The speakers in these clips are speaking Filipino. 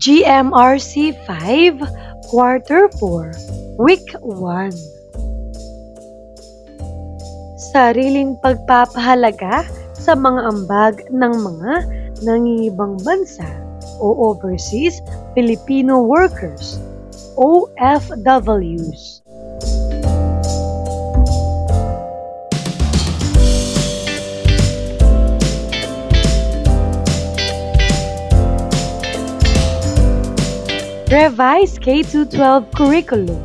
GMRC 5, Quarter 4, Week 1. Sariling pagpapahalaga sa mga ambag ng mga nangingibang bansa o Overseas Filipino Workers, OFWs. Revised K-12 Curriculum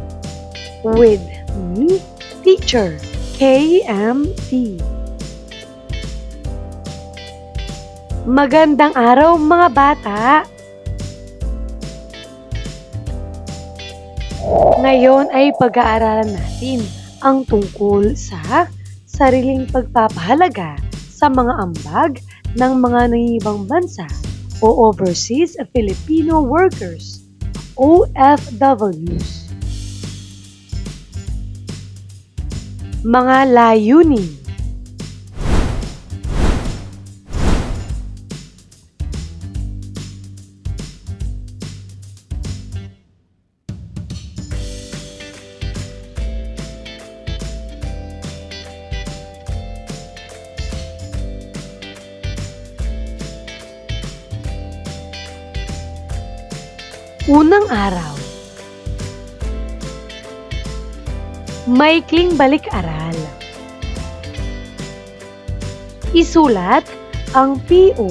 with me, Teacher KMT. Magandang araw mga bata! Ngayon ay pag-aaralan natin ang tungkol sa sariling pagpapahalaga sa mga ambag ng mga nangingibang bansa o Overseas Filipino Workers, OFWs. Mga layunin. Unang araw. Maikling balik-aral. Isulat ang PO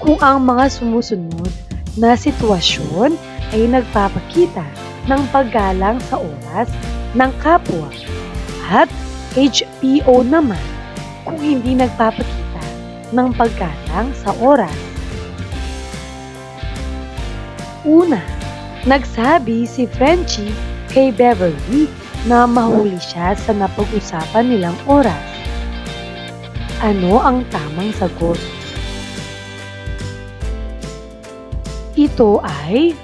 kung ang mga sumusunod na sitwasyon ay nagpapakita ng paggalang sa oras ng kapwa at HPO naman kung hindi nagpapakita ng paggalang sa oras. Una, nagsabi si Frenchie kay Beverly na mahuli siya sa napag-usapan nilang oras. Ano ang tamang sagot? Ito ay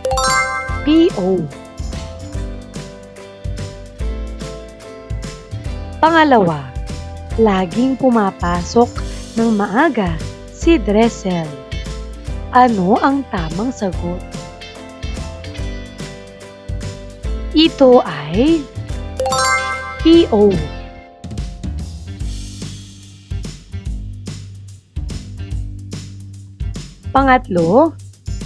PO. Pangalawa, laging pumapasok ng maaga si Dressel. Ano ang tamang sagot? Ito ay PO. Pangatlo,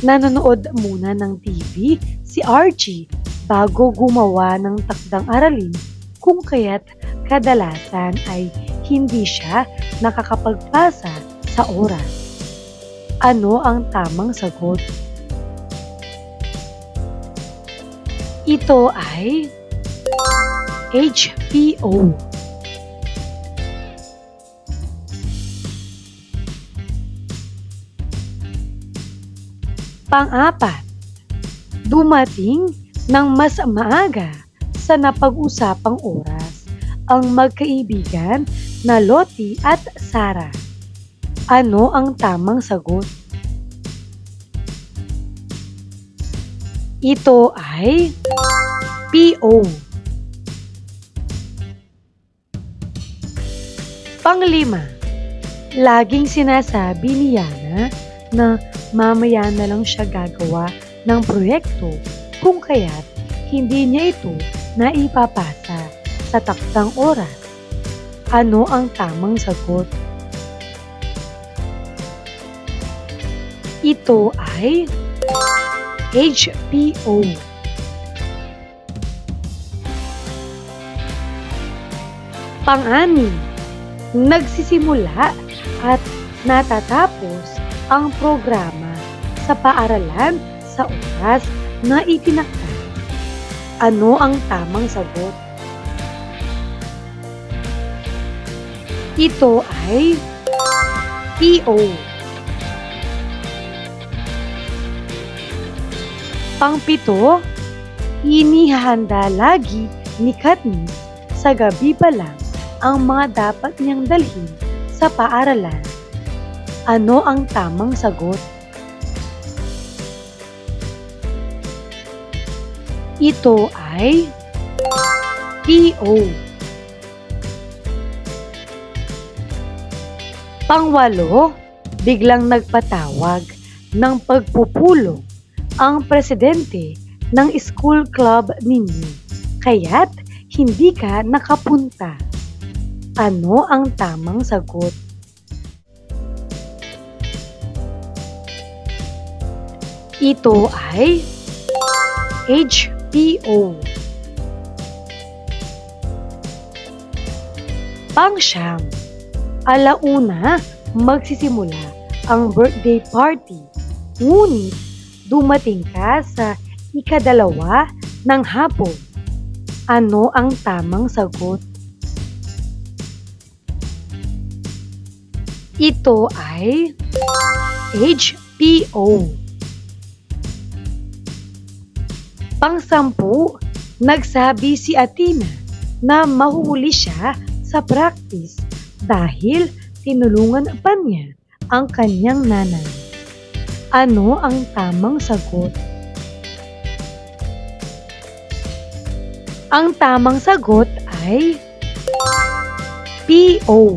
nanonood muna ng TV si Archie bago gumawa ng takdang aralin kung kaya't kadalasan ay hindi siya nakakapagpasa sa oras. Ano ang tamang sagot? Ito ay HPO. Pang-apat, dumating ng mas maaga sa napag-usapang oras ang magkaibigan na Lottie at Sarah. Ano ang tamang sagot? Ito ay PO. Panglima, laging sinasabi ni Yana na mamaya na lang siya gagawa ng proyekto kung kaya't hindi niya ito naipapasa sa takdang oras. Ano ang tamang sagot? Ito ay HPO. Pang-anim, nagsisimula at natatapos ang programa sa paaralan sa oras na itinakda. Ano ang tamang sagot? Ito ay PO. Pang-pito, inihahanda lagi ni Katniss sa gabi pa lang ang mga dapat niyang dalhin sa paaralan. Ano ang tamang sagot? Ito ay PO. Pang-walo, biglang nagpatawag ng pagpupulong ang presidente ng school club ninyo, kaya't hindi ka nakapunta. Ano ang tamang sagot? Ito ay HPO. Pangsyam, alauna magsisimula ang birthday party, ngunit dumating ka sa ikadalawa ng hapon. Ano ang tamang sagot? Ito ay HPO. Pangsampu, nagsabi si Athena na mahuhuli siya sa practice dahil tinulungan pa niya ang kanyang nanay. Ano ang tamang sagot? Ang tamang sagot ay PO.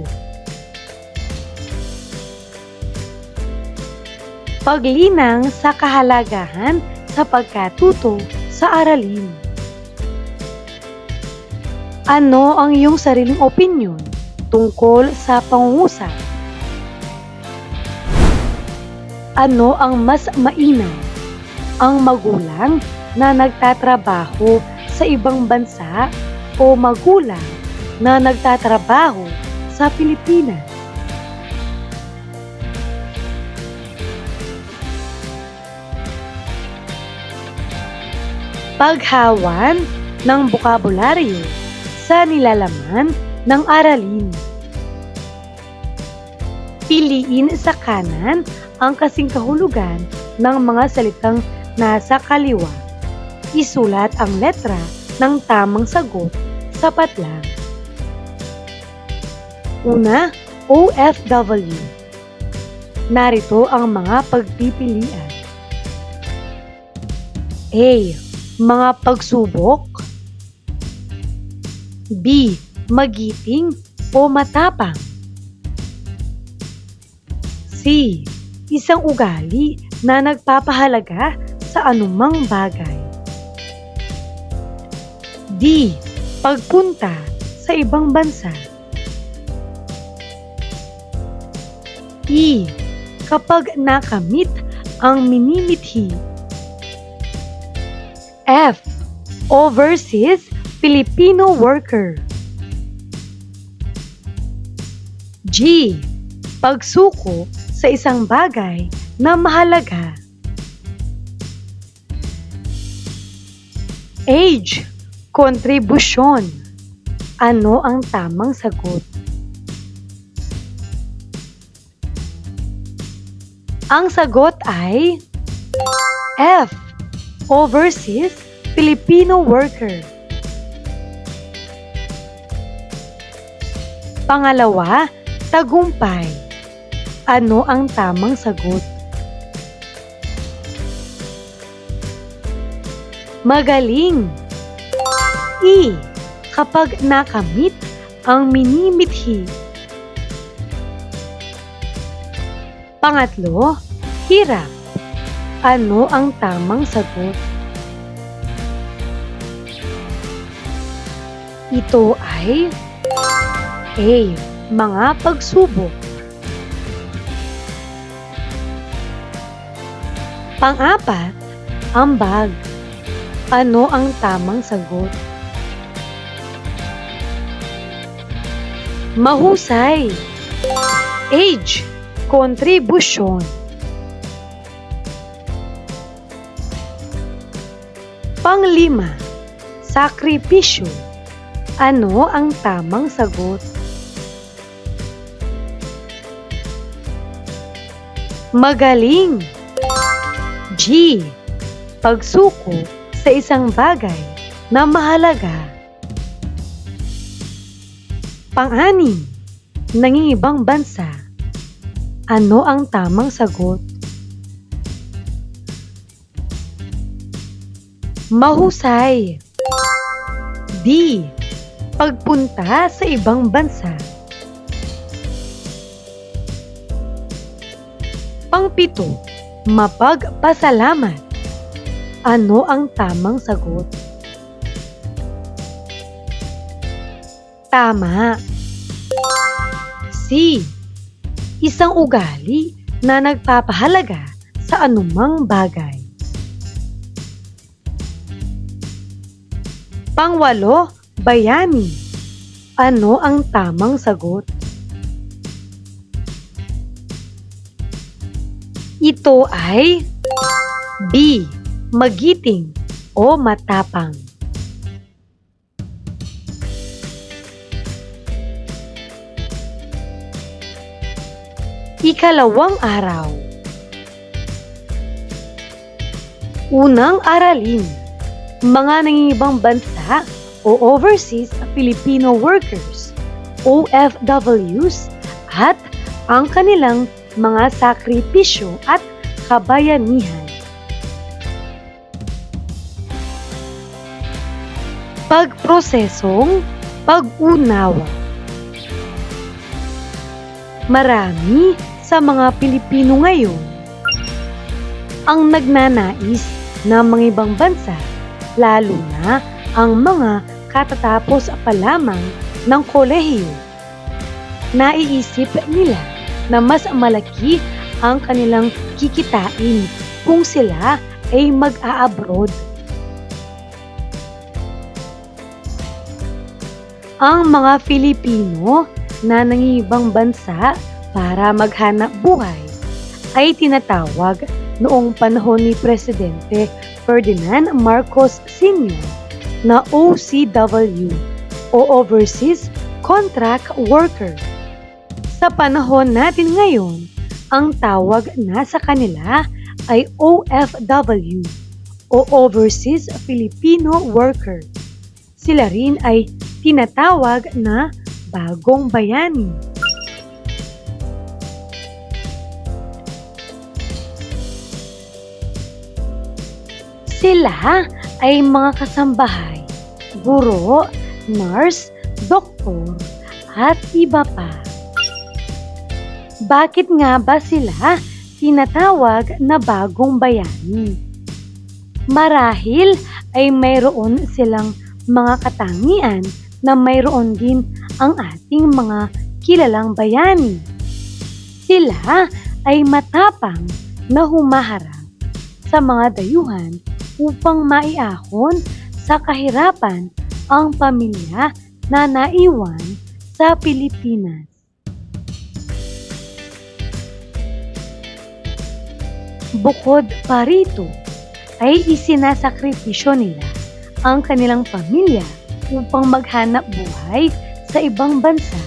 Paglinang sa kahalagahan sa pagkatuto sa aralin. Ano ang iyong sariling opinyon tungkol sa pangungusap? Ano ang mas mainam? Ang magulang na nagtatrabaho sa ibang bansa o magulang na nagtatrabaho sa Pilipinas? Paghawan ng bokabularyo sa nilalaman ng aralin. Piliin sa kanan ang kasing kahulugan ng mga salitang nasa kaliwa. Isulat ang letra ng tamang sagot sa patlang. Una, OFW. Narito ang mga pagpipilian. A. Mga pagsubok. B. Magiting o matapang. C. Isang ugali na nagpapahalaga sa anumang bagay. D. Pagpunta sa ibang bansa. E. Kapag nakamit ang minimithi. F. Overseas Filipino worker. G. Pagsuko sa isang bagay na mahalaga. H. Kontribusyon. Ano ang tamang sagot? Ang sagot ay F. Overseas Filipino worker. Pangalawa, tagumpay. Ano ang tamang sagot? Magaling. E. Kapag nakamit ang minimithi. Pangatlo, hirap. Ano ang tamang sagot? Ito ay A. Mga pagsubok. Pang-apat, ambag. Ano ang tamang sagot? Mahusay. H. Kontribusyon. Panglima, sakripisyo. Ano ang tamang sagot? Magaling. G. Pagsuko sa isang bagay na mahalaga. Pang-anim, nangingibang bansa. Ano ang tamang sagot? Mahusay. D. Pagpunta sa ibang bansa. Pang-pito, mapagpasalamat. Ano ang tamang sagot? Tama. C. Isang ugali na nagpapahalaga sa anumang bagay. Pangwalo, bayani. Ano ang tamang sagot? Ito ay B. Magiting o matapang. Ikalawang araw. Unang aralin. Mga nangingibang bansa o overseas Filipino workers, OFWs, at ang kanilang mga sakripisyo at kabayanihan. Pagprosesong pag-unawa. Marami sa mga Pilipino ngayon ang nagnanais na mga ibang bansa, lalo na ang mga katatapos pa lamang ng kolehiyo. Naiisip nila na mas malaki ang kanilang kikitain kung sila ay mag-a-abroad. Ang mga Filipino na nangibang bansa para maghanap buhay ay tinatawag noong panahon ni Presidente Ferdinand Marcos Sr. na OCW o Overseas Contract Worker. Sa panahon natin ngayon, ang tawag na sa kanila ay OFW o Overseas Filipino Worker. Sila rin ay tinatawag na bagong bayani. Sila ay mga kasambahay, guro, nurse, doktor, at iba pa. Bakit nga ba sila tinatawag na bagong bayani? Marahil ay mayroon silang mga katangian na mayroon din ang ating mga kilalang bayani. Sila ay matapang na humaharap sa mga dayuhan upang maiahon sa kahirapan ang pamilya na naiwan sa Pilipinas. Bukod pa rito, ay isinasakripisyo nila ang kanilang pamilya upang maghanap buhay sa ibang bansa.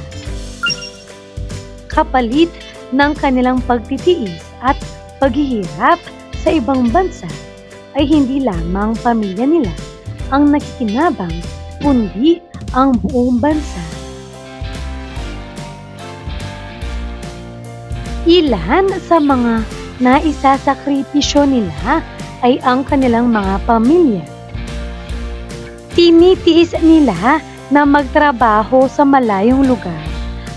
Kapalit ng kanilang pagtitiis at paghihirap sa ibang bansa, ay hindi lamang pamilya nila ang nakikinabang, kundi ang buong bansa. Ilan sa mga naisasakripisyo nila ay ang kanilang mga pamilya. Tinitiis nila na magtrabaho sa malayong lugar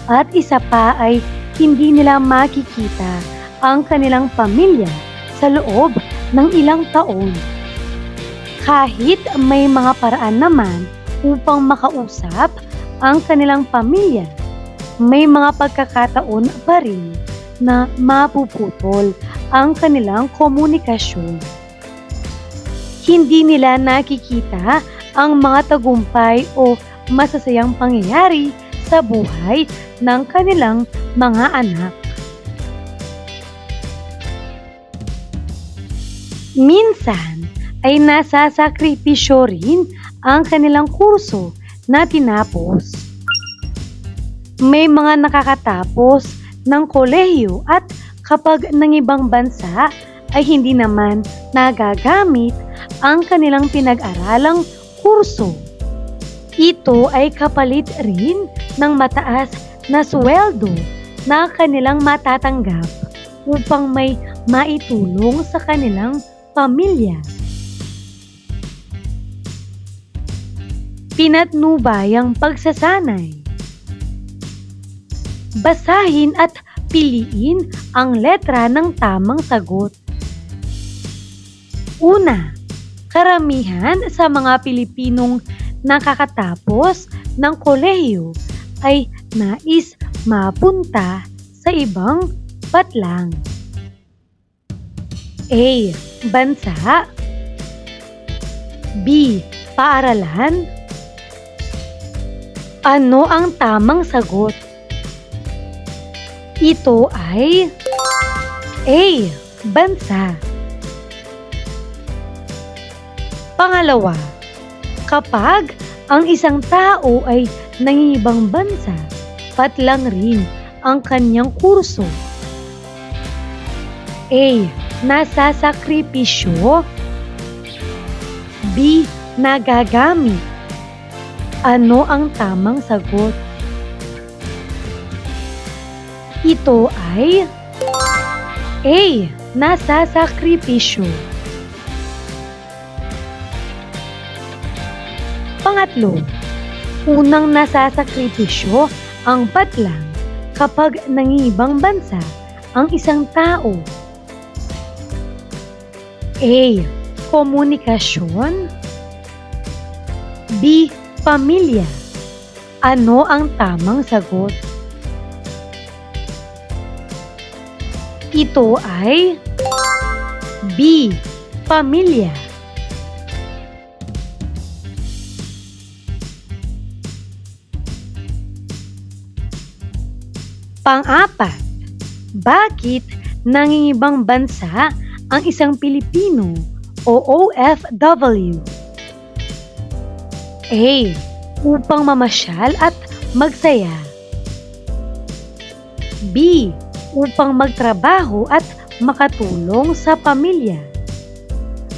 at isa pa ay hindi nila makikita ang kanilang pamilya sa loob ng ilang taon. Kahit may mga paraan naman upang makausap ang kanilang pamilya, may mga pagkakataon pa rin na mapuputol ang kanilang komunikasyon. Hindi nila nakikita ang mga tagumpay o masasayang pangyayari sa buhay ng kanilang mga anak. Minsan ay nasasakripisyo rin ang kanilang kurso na tinapos. May mga nakakatapos ng kolehiyo at kapag ng ibang bansa ay hindi naman nagagamit ang kanilang pinag-aralang kurso. Ito ay kapalit rin ng mataas na sweldo na kanilang matatanggap upang may maitulong sa kanilang pamilya. Pinatnubayang pagsasanay. Basahin at piliin ang letra ng tamang sagot. Una, Karamihan sa mga Pilipinong nakakatapos ng kolehiyo ay nais mapunta sa ibang patlang. A. Bansa. B. Paaralan. Ano ang tamang sagot? Ito ay A. Bansa. Pangalawa, kapag ang isang tao ay nangingibang bansa, patlang rin ang kanyang kurso. A. Nasasakripisyo. B. Nagagamit. Ano ang tamang sagot? Ito ay A. Nasasakripisyo. Pangatlo, unang nasasakripisyo ang patlang kapag nangingibang bansa ang isang tao. A. Komunikasyon. B. Pamilya. Ano ang tamang sagot? Ito ay B. Pamilya. Pang-apat, bakit nangingibang bansa ang isang Pilipino o OFW? A. Upang mamasyal at magsaya. B. Upang magtrabaho at makatulong sa pamilya.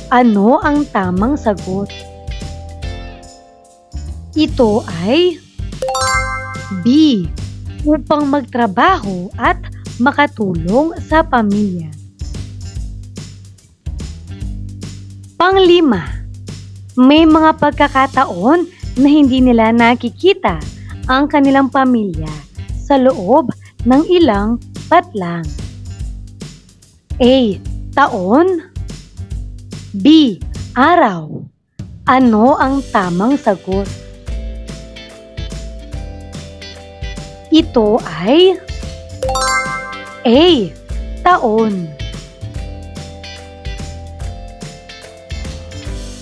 Ano ang tamang sagot? Ito ay B. Upang magtrabaho at makatulong sa pamilya. Panglima, may mga pagkakataon na hindi nila nakikita ang kanilang pamilya sa loob ng ilang patlang. A. Taon. B. Araw. Ano ang tamang sagot? Ito ay A. Taon.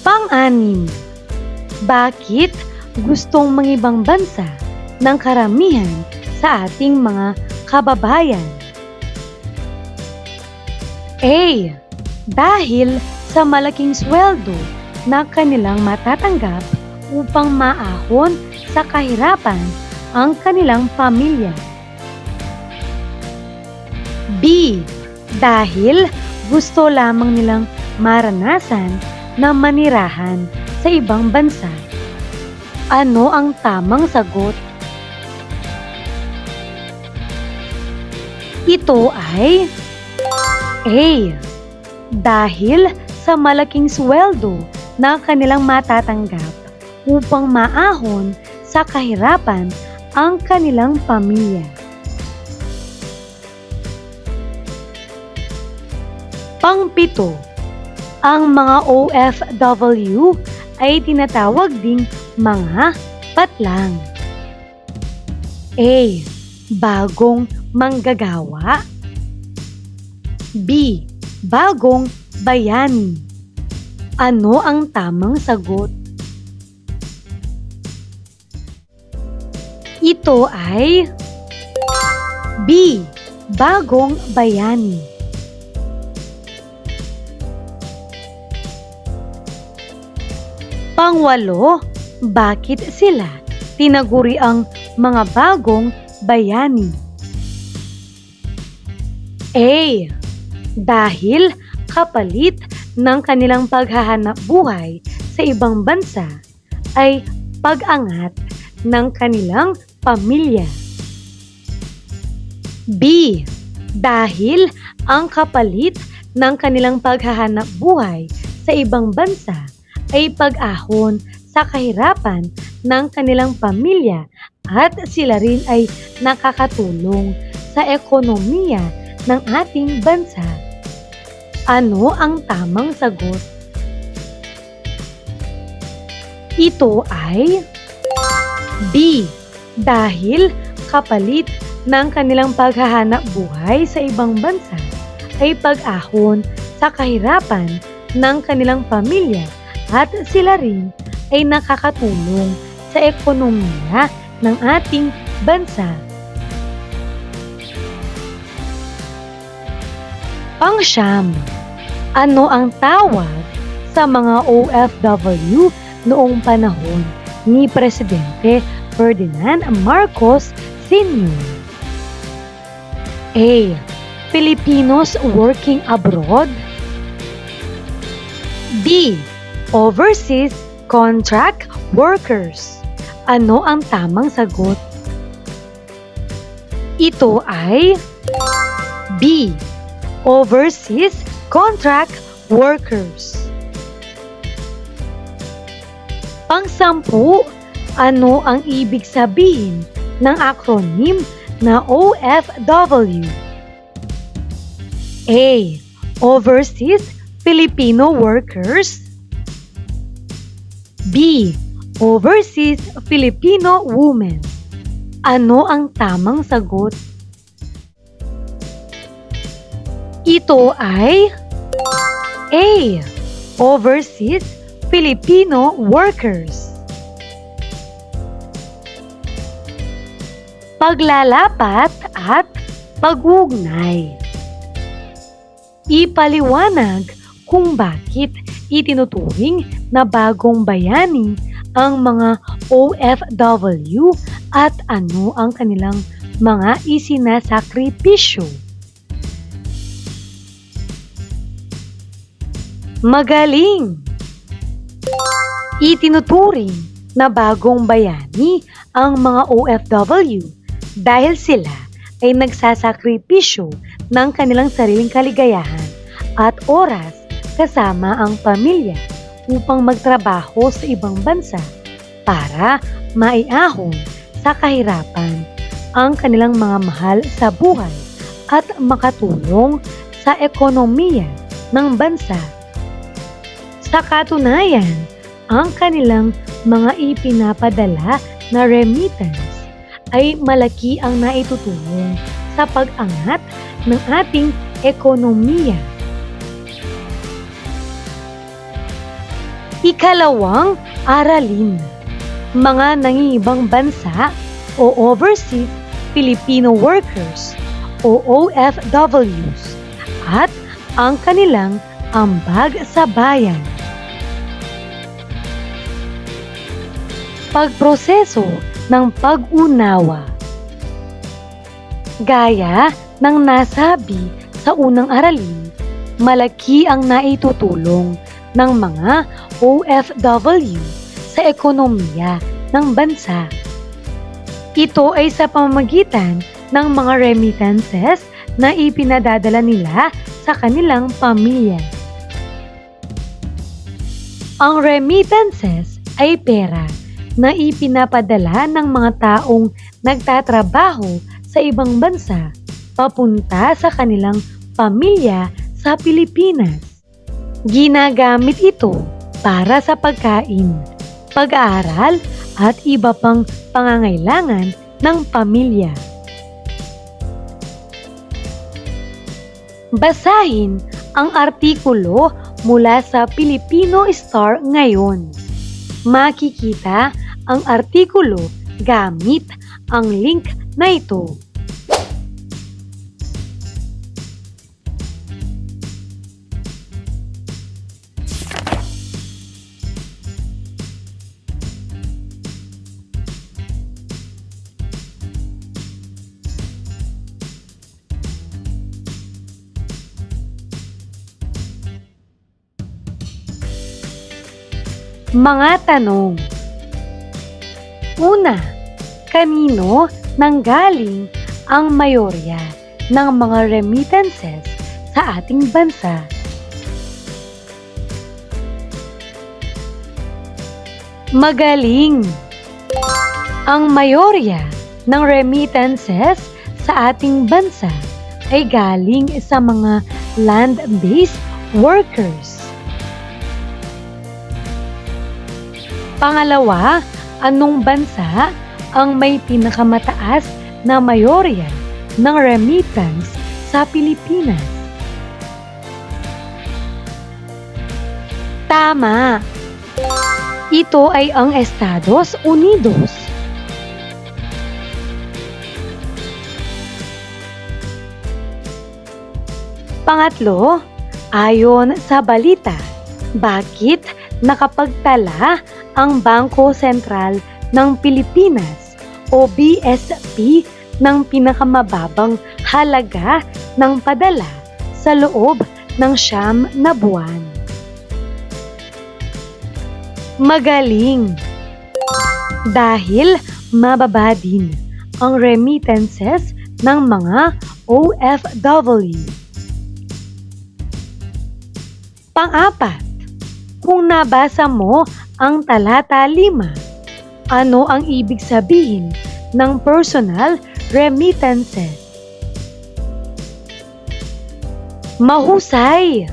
Pang-anim, bakit gustong mangibang bansa ng karamihan sa ating mga kababayan? A. Dahil sa malaking sweldo na kanilang matatanggap upang maahon sa kahirapan ang kanilang pamilya. B. Dahil gusto lamang nilang maranasan na manirahan sa ibang bansa. Ano ang tamang sagot? Ito ay A. Dahil sa malaking sweldo na kanilang matatanggap upang maahon sa kahirapan ang kanilang pamilya. Pang-pito, ang mga OFW ay tinatawag ding mga patlang. A. Bagong manggagawa. B. Bagong bayani. Ano ang tamang sagot? Ito ay B. Bagong bayani. Pangwalo, bakit sila tinaguri ang mga bagong bayani? A. Dahil kapalit ng kanilang paghahanap buhay sa ibang bansa ay pag-angat ng kanilang pamilya. B. Dahil ang kapalit ng kanilang paghahanap buhay sa ibang bansa ay pag-ahon sa kahirapan ng kanilang pamilya at sila rin ay nakakatulong sa ekonomiya ng ating bansa. Ano ang tamang sagot? Ito ay B. Dahil kapalit ng kanilang paghahanap buhay sa ibang bansa ay pag-ahon sa kahirapan ng kanilang pamilya at sila rin ay nakakatulong sa ekonomiya ng ating bansa. Pang-siyam, ano ang tawag sa mga OFW noong panahon ni Presidente Ferdinand Marcos Sr.? A. Filipinos working abroad. B. Overseas contract workers. Ano ang tamang sagot? Ito ay B. Overseas contract workers. Pang-sampu, ano ang ibig sabihin ng acronym na OFW? A. Overseas Filipino workers. B. Overseas Filipino women. Ano ang tamang sagot? Ito ay A. Overseas Filipino workers. Paglalapat at pag-uugnay. Ipaliwanag kung bakit itinuturing na bagong bayani ang mga OFW at ano ang kanilang mga isinasakripisyo. Magaling! Itinuturing na bagong bayani ang mga OFW dahil sila ay nagsasakripisyo ng kanilang sariling kaligayahan at oras kasama ang pamilya upang magtrabaho sa ibang bansa para maiahon sa kahirapan ang kanilang mga mahal sa buhay at makatulong sa ekonomiya ng bansa. Sa katunayan, ang kanilang mga ipinapadala na remittance ay malaki ang naitutulong sa pag-angat ng ating ekonomiya. Ikalawang aralin, mga nangingibang bansa o overseas Filipino workers o OFWs at ang kanilang ambag sa bayan. Pagproseso ng pag-unawa. Gaya ng nasabi sa unang aralin, malaki ang naitutulong ng mga OFW sa ekonomiya ng bansa. Ito ay sa pamamagitan ng mga remittances na ipinadadala nila sa kanilang pamilya. Ang remittances ay pera na ipinapadala ng mga taong nagtatrabaho sa ibang bansa papunta sa kanilang pamilya sa Pilipinas. Ginagamit ito para sa pagkain, pag-aaral at iba pang pangangailangan ng pamilya. Basahin ang artikulo mula sa Filipino Star ngayon. Makikita ang artikulo gamit ang link na ito. Mga tanong. Una, kanino nanggaling ang mayorya ng mga remittances sa ating bansa? Magaling! Ang mayorya ng remittances sa ating bansa ay galing sa mga land-based workers. Pangalawa, anong bansa ang may pinakamataas na mayorya ng remittance sa Pilipinas? Tama! Ito ay ang Estados Unidos. Pangatlo, ayon sa balita, bakit nakapagtala ang Bangko Sentral ng Pilipinas o BSP ng pinakamababang halaga ng padala sa loob ng 9 na buwan? Magaling! Dahil mababa din ang remittances ng mga OFW. Pang-apat, kung nabasa mo ang talata 5, ano ang ibig sabihin ng personal remittances? Mahusay!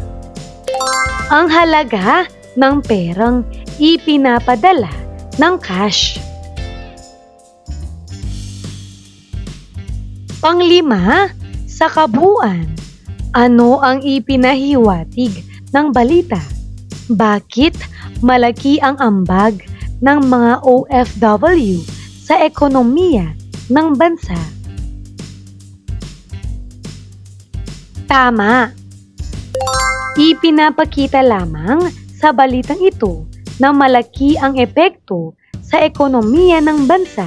Ang halaga ng perang ipinapadala ng cash. Panglima, sa kabuuan, ano ang ipinahiwatig ng balita? Bakit malaki ang ambag ng mga OFW sa ekonomiya ng bansa? Tama! Ipinapakita lamang sa balitang ito na malaki ang epekto sa ekonomiya ng bansa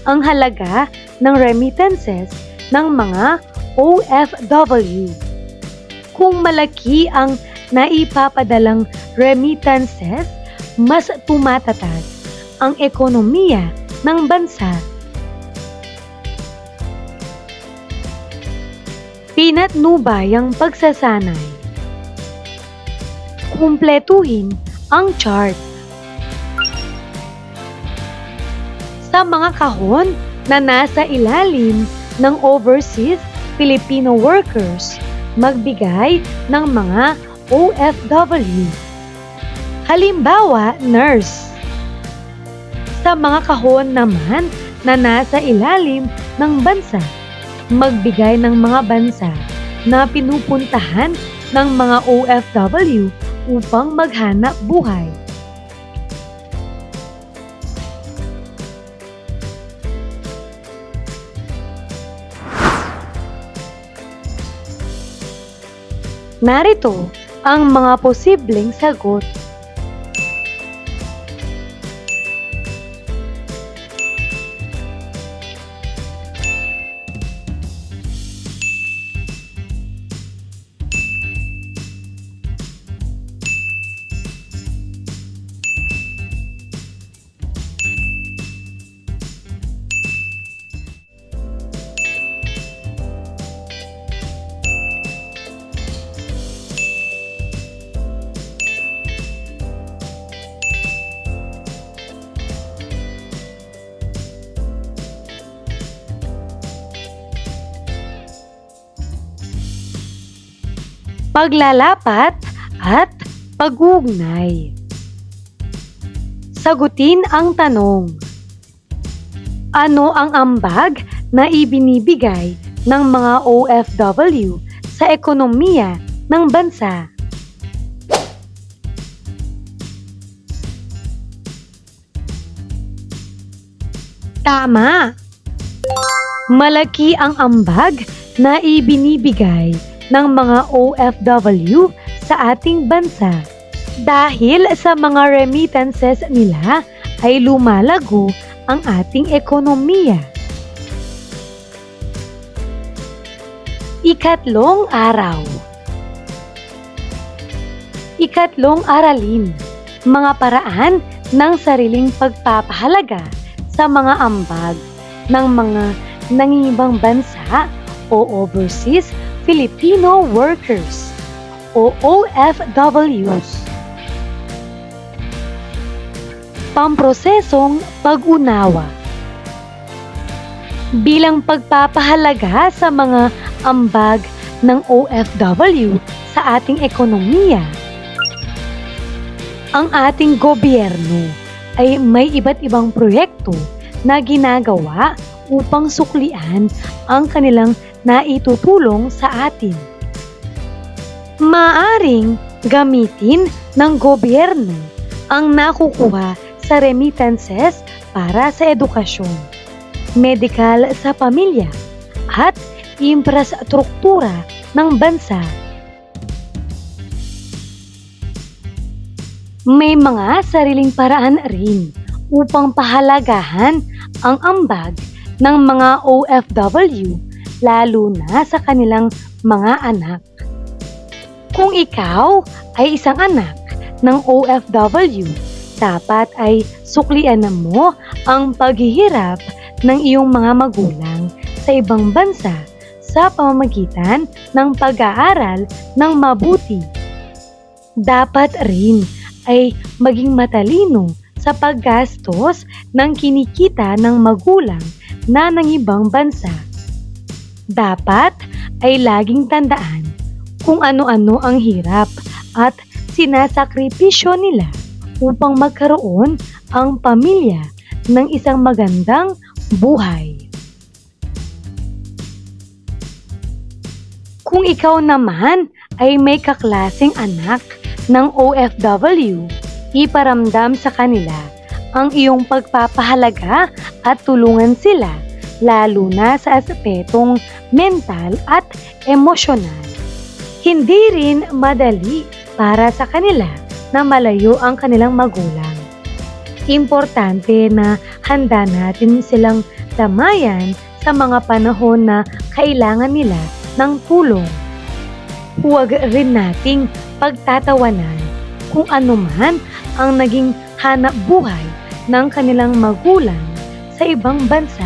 ang halaga ng remittances ng mga OFW. Kung malaki ang naipapadalang remittances, mas tumatatag ang ekonomiya ng bansa. Pinatnubayang pagsasanay. Kumpletuhin ang chart. Sa mga kahon na nasa ilalim ng overseas Filipino workers, magbigay ng mga OFW. Halimbawa, nurse. Sa mga kahon naman na nasa ilalim ng bansa, magbigay ng mga bansa na pinupuntahan ng mga OFW upang maghanap buhay. Narito ang mga posibleng sagot. Paglalapat at pag-uugnay. Sagutin ang tanong. Ano ang ambag na ibinibigay ng mga OFW sa ekonomiya ng bansa? Tama! Malaki ang ambag na ibinibigay ng mga OFW sa ating bansa. Dahil sa mga remittances nila ay lumalago ang ating ekonomiya. Ikatlong araw. Ikatlong aralin, mga paraan ng sariling pagpapahalaga sa mga ambag ng mga nangingibang bansa o overseas Filipino workers o OFWs. Pamprosesong pag-unawa. Bilang pagpapahalaga sa mga ambag ng OFW sa ating ekonomiya, ang ating gobyerno ay may iba't ibang proyekto na ginagawa upang suklian ang kanilang naitutulong sa atin. Maaring gamitin ng gobyerno ang nakukuha sa remittances para sa edukasyon, medikal sa pamilya, at infrastruktura ng bansa. May mga sariling paraan rin upang pahalagahan ang ambag ng mga OFW, lalo na sa kanilang mga anak. Kung ikaw ay isang anak ng OFW, dapat ay suklian mo ang paghihirap ng iyong mga magulang sa ibang bansa sa pamamagitan ng pag-aaral ng mabuti. Dapat rin ay maging matalino sa paggastos ng kinikita ng magulang na ng ibang bansa. Dapat ay laging tandaan kung ano-ano ang hirap at sinasakripisyo nila upang magkaroon ang pamilya ng isang magandang buhay. Kung ikaw naman ay may kaklaseng anak ng OFW, iparamdam sa kanila ang iyong pagpapahalaga at tulungan sila, lalo na sa aspetong mental at emosyonal. Hindi rin madali para sa kanila na malayo ang kanilang magulang. Importante na handa natin silang damayan sa mga panahon na kailangan nila ng tulong. Huwag rin nating pagtatawanan kung anuman ang naging hanap buhay ng kanilang magulang sa ibang bansa.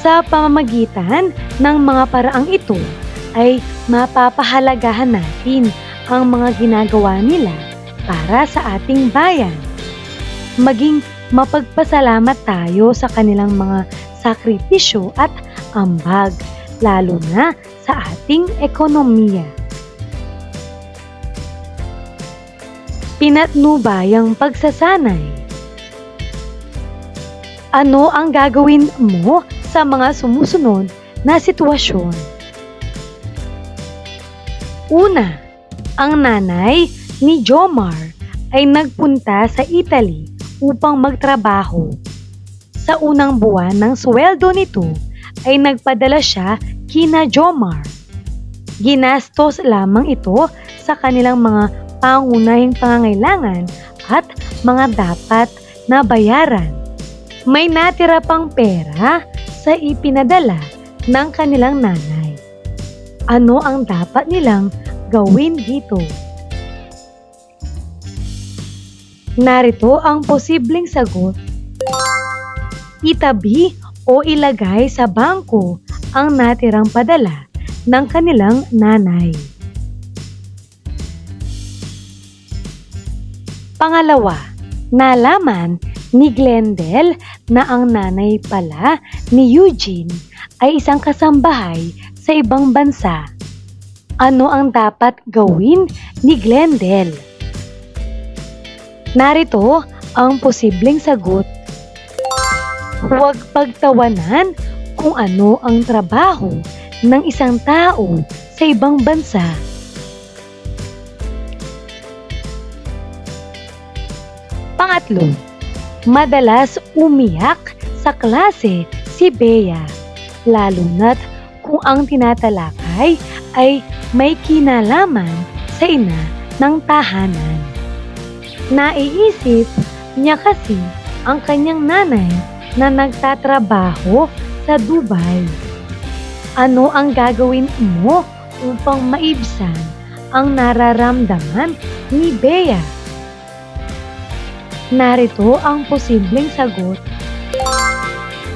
Sa pamamagitan ng mga paraang ito ay mapapahalagahan natin ang mga ginagawa nila para sa ating bayan. Maging mapagpasalamat tayo sa kanilang mga sakripisyo at ambag, lalo na sa ating ekonomiya. Pinatnubayang pagsasanay. Ano ang gagawin mo sa mga sumusunod na sitwasyon? Una, ang nanay ni Jomar ay nagpunta sa Italy upang magtrabaho. Sa unang buwan ng sweldo nito ay nagpadala siya kina Jomar. Ginastos lamang ito sa kanilang mga pangunahing pangangailangan at mga dapat na bayaran. May natira pang pera sa ipinadala ng kanilang nanay. Ano ang dapat nilang gawin dito? Narito ang posibleng sagot. Itabi o ilagay sa bangko ang natirang padala ng kanilang nanay. Pangalawa, nalaman ni Glendale na ang nanay pala ni Eugene ay isang kasambahay sa ibang bansa. Ano ang dapat gawin ni Glendale? Narito ang posibleng sagot. Huwag pagtawanan kung ano ang trabaho ng isang tao sa ibang bansa. Pangatlo, madalas umiyak sa klase si Bea, lalo na't kung ang tinatalakay ay may kinalaman sa ina ng tahanan. Naiisip niya kasi ang kanyang nanay na nagtatrabaho sa Dubai. Ano ang gagawin mo upang maibsan ang nararamdaman ni Bea? Narito ang posibleng sagot.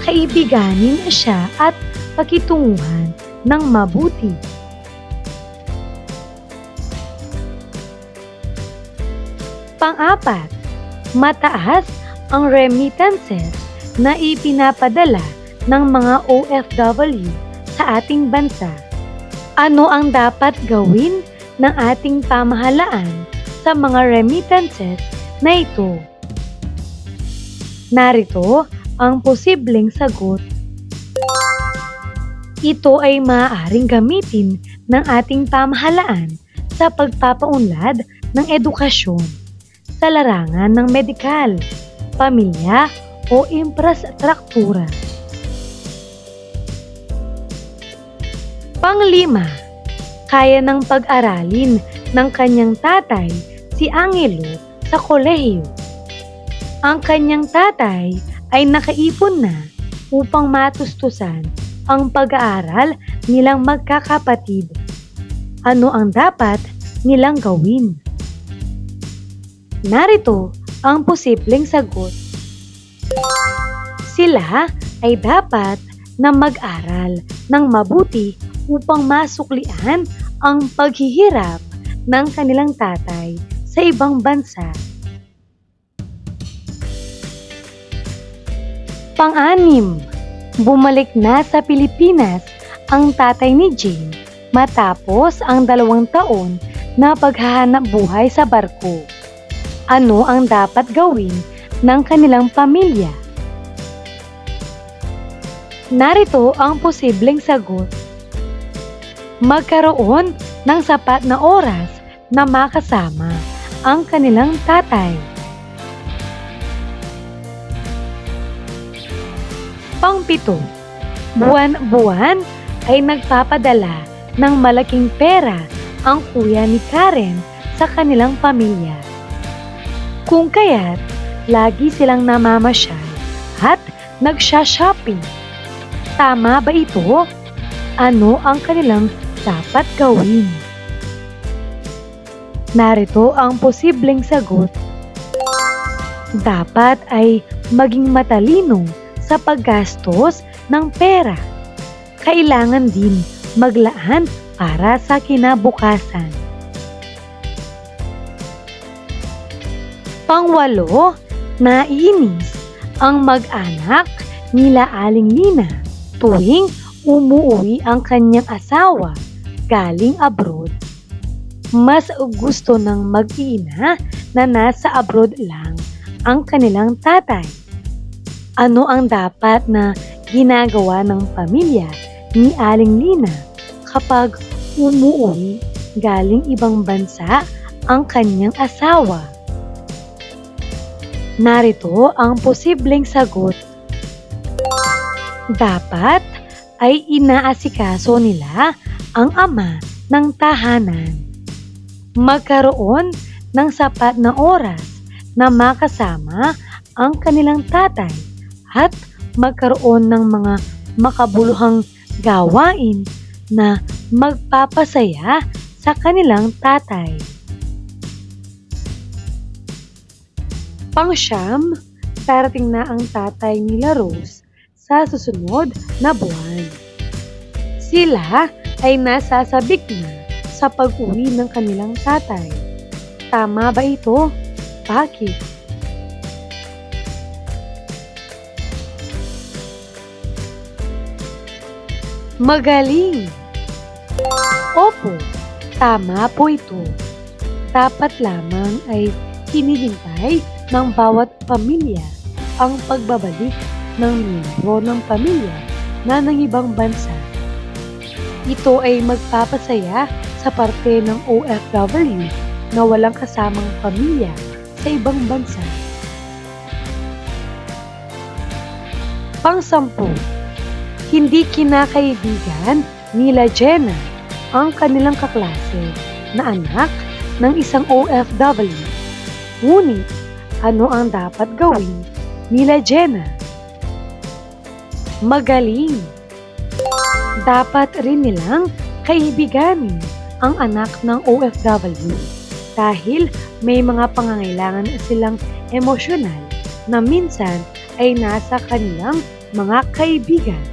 Kaibiganin siya at pakitunguhan ng mabuti. Pang-apat, mataas ang remittances na ipinapadala ng mga OFW sa ating bansa. Ano ang dapat gawin ng ating pamahalaan sa mga remittances na ito. Narito ang posibleng sagot. Ito ay maaaring gamitin ng ating pamahalaan sa pagpapaunlad ng edukasyon, sa larangan ng medikal, pamilya o infrastruktura. Panglima, kaya ng pag-aralin ng kanyang tatay si Angelo sa kolehiyo. Ang kanyang tatay ay nakaipon na upang matustusan ang pag-aaral nilang magkakapatid. Ano ang dapat nilang gawin? Narito ang posibleng sagot. Sila ay dapat na mag-aral ng mabuti upang masuklian ang paghihirap ng kanilang tatay sa ibang bansa. Pang-anim, bumalik na sa Pilipinas ang tatay ni Jane matapos ang 2 taon na paghahanap buhay sa barko. Ano ang dapat gawin ng kanilang pamilya? Narito ang posibleng sagot. Magkaroon ng sapat na oras na makasama ang kanilang tatay. Pang-7, buwan-buwan ay nagpapadala ng malaking pera ang kuya ni Karen sa kanilang pamilya. Kung kaya't lagi silang namamasyal at nagsha-shopping. Tama ba ito? Ano ang kanilang dapat gawin? Narito ang posibleng sagot. Dapat ay maging matalino sa paggastos ng pera. Kailangan din maglaan para sa kinabukasan. Pang-8, naiinis ang mag-anak nila Aling Lina tuwing umuwi ang kanyang asawa galing abroad. Mas gusto ng mag-ina na nasa abroad lang ang kanilang tatay. Ano ang dapat na ginagawa ng pamilya ni Aling Lina kapag umuwi galing ibang bansa ang kanyang asawa? Narito ang posibleng sagot. Dapat ay inaasikaso nila ang ama ng tahanan. Magkaroon ng sapat na oras na makasama ang kanilang tatay at magkaroon ng mga makabuluhang gawain na magpapasaya sa kanilang tatay. Pang-9, darating na ang tatay nila Rose sa susunod na buwan. Sila ay nasasabik na sa pag-uwi ng kanilang tatay. Tama ba ito? Bakit? Magaling! Opo, tama po ito. Dapat lamang ay hinihintay ng bawat pamilya ang pagbabalik ng miyembro ng pamilya na nangibang bansa. Ito ay magpapasaya sa parte ng OFW na walang kasamang pamilya sa ibang bansa. Pang-10, hindi kinakaibigan nila Jenna ang kanilang kaklase na anak ng isang OFW. Ngunit, ano ang dapat gawin nila Jenna? Magaling! Dapat rin nilang kaibiganin ang anak ng OFW dahil may mga pangangailangan silang emosyonal na minsan ay nasa kanilang mga kaibigan.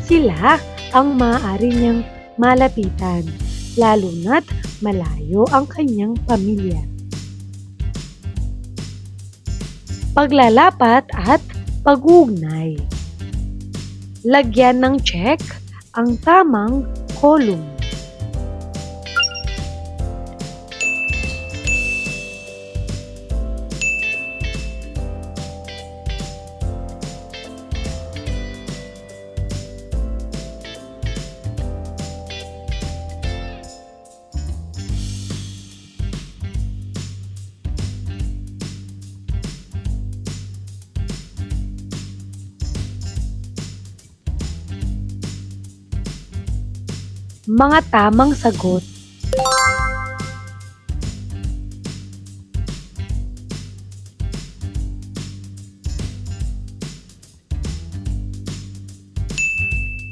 Sila ang maaari niyang malapitan, lalo na't malayo ang kanyang pamilya. Paglalapat at pag-uugnay. Lagyan ng check ang tamang column. Mga tamang sagot.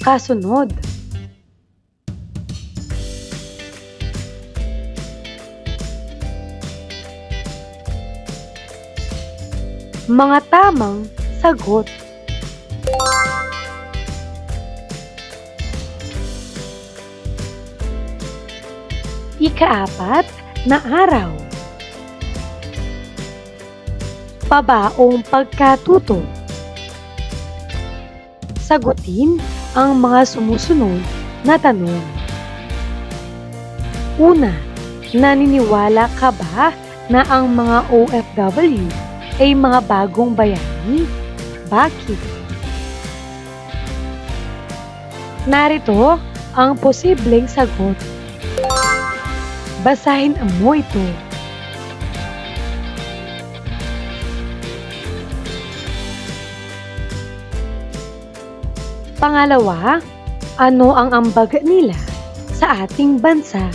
Kasunod. Mga tamang sagot. Ika-4 na araw. Pabaong pagkatuto. Sagutin ang mga sumusunod na tanong. Una, naniniwala ka ba na ang mga OFW ay mga bagong bayani? Bakit? Narito ang posibleng sagot. Basahin mo ito. Pangalawa, ano ang ambag nila sa ating bansa?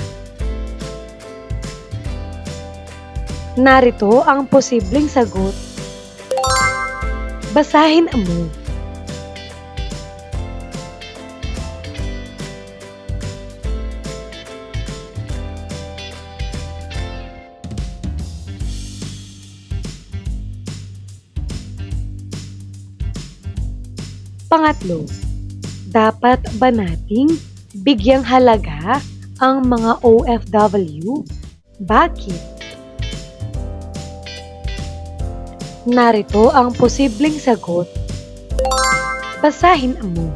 Narito ang posibleng sagot. Basahin mo. Pangatlo, dapat ba nating bigyang halaga ang mga OFW? Bakit? Narito ang posibleng sagot. Basahin mo.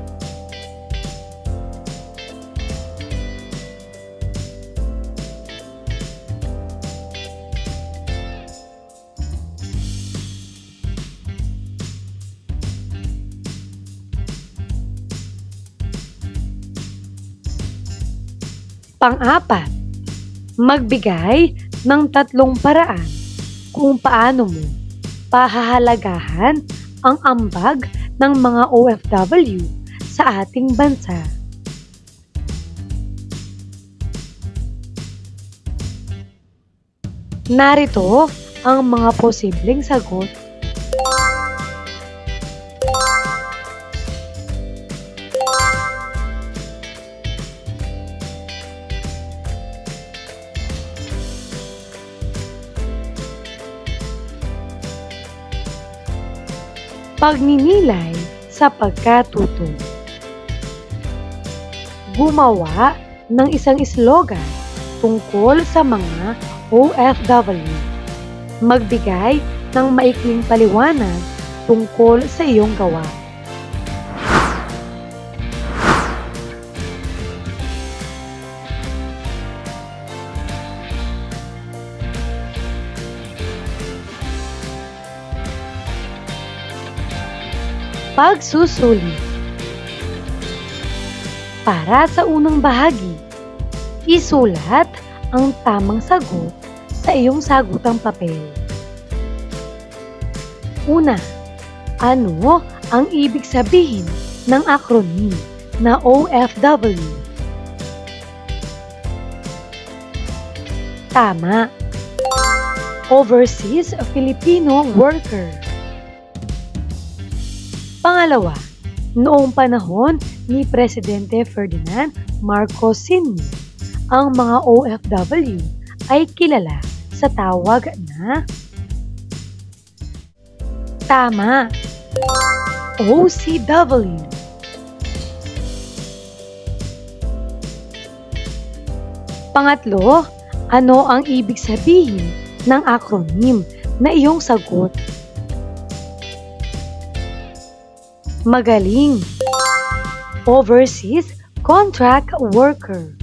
Pang-apat, magbigay ng 3 paraan kung paano mo pahahalagahan ang ambag ng mga OFW sa ating bansa. Narito ang mga posibleng sagot. Pagninilay sa pagkatuto. Gumawa ng isang slogan tungkol sa mga OFW. Magbigay ng maikling paliwanag tungkol sa iyong gawa. Pagsusulit. Para sa unang bahagi, isulat ang tamang sagot sa iyong sagutang papel. Una, ano ang ibig sabihin ng acronym na OFW? Tama. Overseas Filipino Worker. Pangalawa, noong panahon ni Presidente Ferdinand Marcos Sr., ang mga OFW ay kilala sa tawag na tama, OCW. Pangatlo, ano ang ibig sabihin ng acronym na iyong sagot? Magaling. Overseas Contract Worker.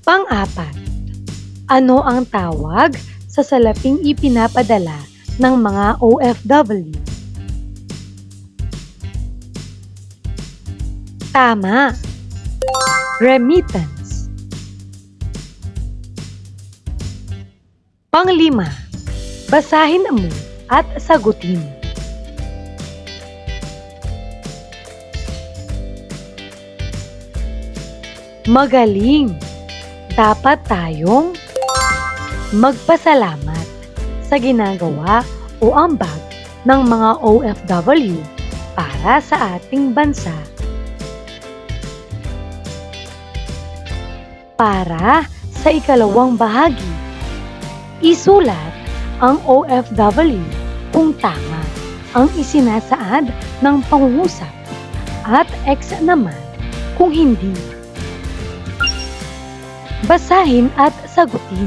Pang-apat, ano ang tawag sa salaping ipinapadala ng mga OFW? Tama. Remittance. Pang-5, basahin mo at sagutin. Magaling! Dapat tayong magpasalamat sa ginagawa o ambag ng mga OFW para sa ating bansa. Para sa ikalawang bahagi, isulat ang OFW kung tama ang isinasaad ng pangungusap at X naman kung hindi. Basahin at sagutin.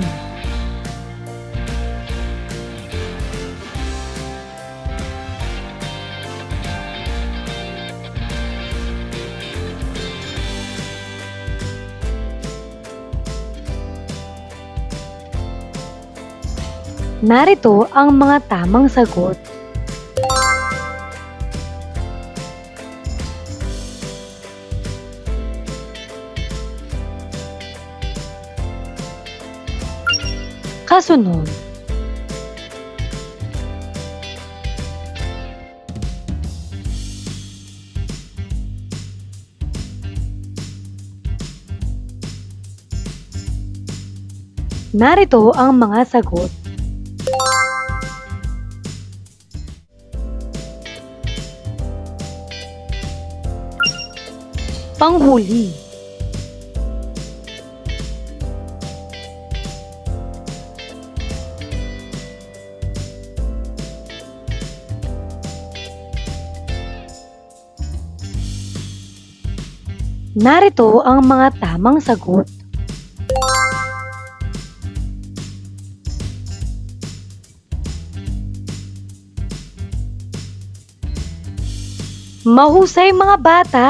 Narito ang mga tamang sagot. Kasunod, narito ang mga sagot. Panghuli. Narito ang mga tamang sagot. Mahusay mga bata!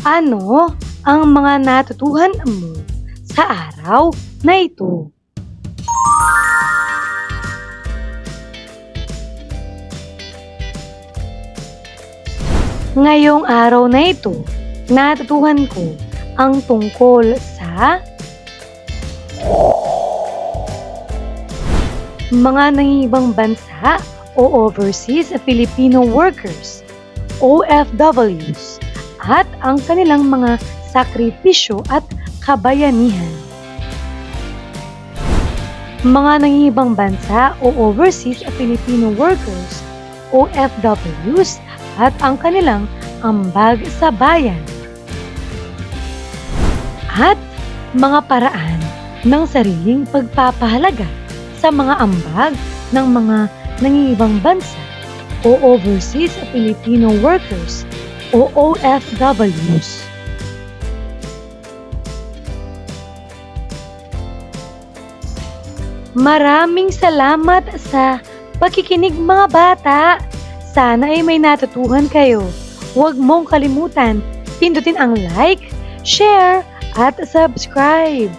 Ano ang mga natutuhan mo sa araw na ito? Ngayong araw na ito, natutuhan ko ang tungkol sa mga nangingibang bansa o overseas Filipino workers, OFWs, at ang kanilang mga sakripisyo at kabayanihan. Mga nangingibang bansa o overseas Filipino workers, OFWs, at ang kanilang ambag sa bayan. At mga paraan ng sariling pagpapahalaga sa mga ambag ng mga nangingibang bansa o overseas Filipino workers o OFWs. Maraming salamat sa pakikinig mga bata. Sana ay may natutuhan kayo. Huwag mong kalimutan, pindutin ang like, share, at subscribe.